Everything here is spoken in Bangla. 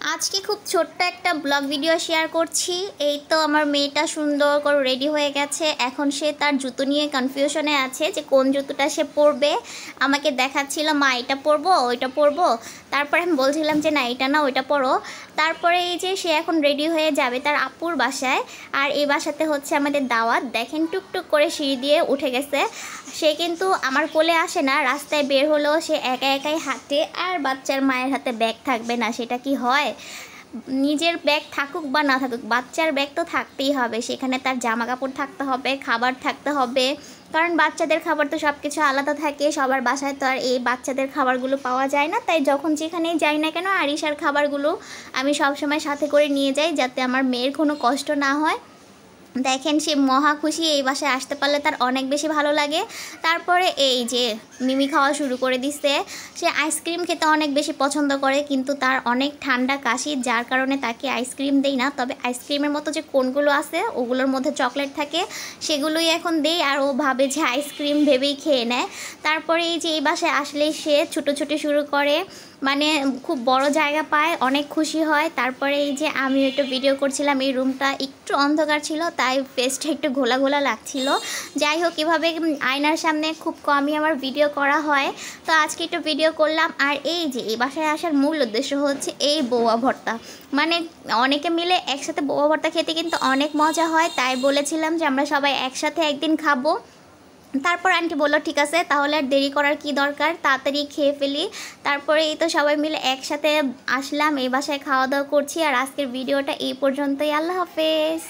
আজকে খুব ছোট্ট একটা ব্লগ ভিডিও শেয়ার করছি। এই তো আমার মেয়েটা সুন্দর করে রেডি হয়ে গেছে। এখন সে তার জুতো নিয়ে কনফিউশনে আছে যে কোন জুতোটা সে পরবে। আমাকে দেখাচ্ছিল, মা এটা পরবো ওইটা পরবো। তারপরে আমি বলছিলাম যে না এটা না ওইটা পরো। তারপরে এই যে সে এখন রেডি হয়ে যাবে তার আপুর বাসায়। আর এই বাসাতে হচ্ছে আমাদের দাওয়াত। দেখেন টুকটুক করে সিঁড়ি দিয়ে উঠে গেছে। সে কিন্তু আমার কোলে আসে না, রাস্তায় বের হলেও সে একা একাই হাঁটে। আর বাচ্চার মায়ের হাতে ব্যাগ থাকবে না সেটা কি হয়? নিজের ব্যাগ থাকুক বা না থাকুক, বাচ্চার ব্যাগ তো থাকতেই হবে। সেখানে তার জামা কাপড় থাকতে হবে, খাবার থাকতে হবে। কারণ বাচ্চাদের খাবার তো সব কিছু আলাদা থাকে, সবার বাসায় তো আর এই বাচ্চাদের খাবারগুলো পাওয়া যায় না। তাই যখন যেখানেই যাই না কেন আরিশার খাবারগুলো আমি সবসময় সাথে করে নিয়ে যাই, যাতে আমার মেয়ের কোনো কষ্ট না হয়। দেখেন সে মহা খুশি, এই বাসায় আসতে পারলে তার অনেক বেশি ভালো লাগে। তারপরে এই যে মিমি খাওয়া শুরু করে দিচ্ছে। সে আইসক্রিম খেতে অনেক বেশি পছন্দ করে, কিন্তু তার অনেক ঠান্ডা কাশি, যার কারণে তাকে আইসক্রিম দেই না। তবে আইসক্রিমের মতো যে কোনগুলো আছে ওগুলোর মধ্যে চকলেট থাকে, সেগুলোই এখন দেই। আর ও ভাবে যে আইসক্রিম ভেবেই খেয়ে নেয়। তারপরে এই যে এই বাসায় আসলেই সে ছুটোছুটি শুরু করে, মানে খুব বড় জায়গা পায়, অনেক খুশি হয়। তারপরে এই যে আমি একটু ভিডিও করছিলাম, এই রুমটা একটু অন্ধকার ছিল তাই ফেসটা একটু ঘোলা ঘোলা লাগছিল। যাই হোক, এভাবে আয়নার সামনে খুব কমই আমার ভিডিও করা হয়, তো আজকে একটু ভিডিও করলাম। আর এই যে এই বাসায় আসার মূল উদ্দেশ্য হচ্ছে এই বউয়া ভর্তা। মানে অনেকে মিলে একসাথে বউয়া ভর্তা খেতে কিন্তু অনেক মজা হয়, তাই বলেছিলাম যে আমরা সবাই একসাথে একদিন খাবো। তারপর আন্টি বললো ঠিক আছে, তাহলে আর দেরি করার কি দরকার, তাড়াতাড়ি খেয়ে ফেলি। তারপরে এই তো সবাই মিলে একসাথে আসলাম, এই বাসায় খাওয়া দাওয়া করছি। আর আজকের ভিডিওটা এই পর্যন্তই। আল্লাহ হাফেজ।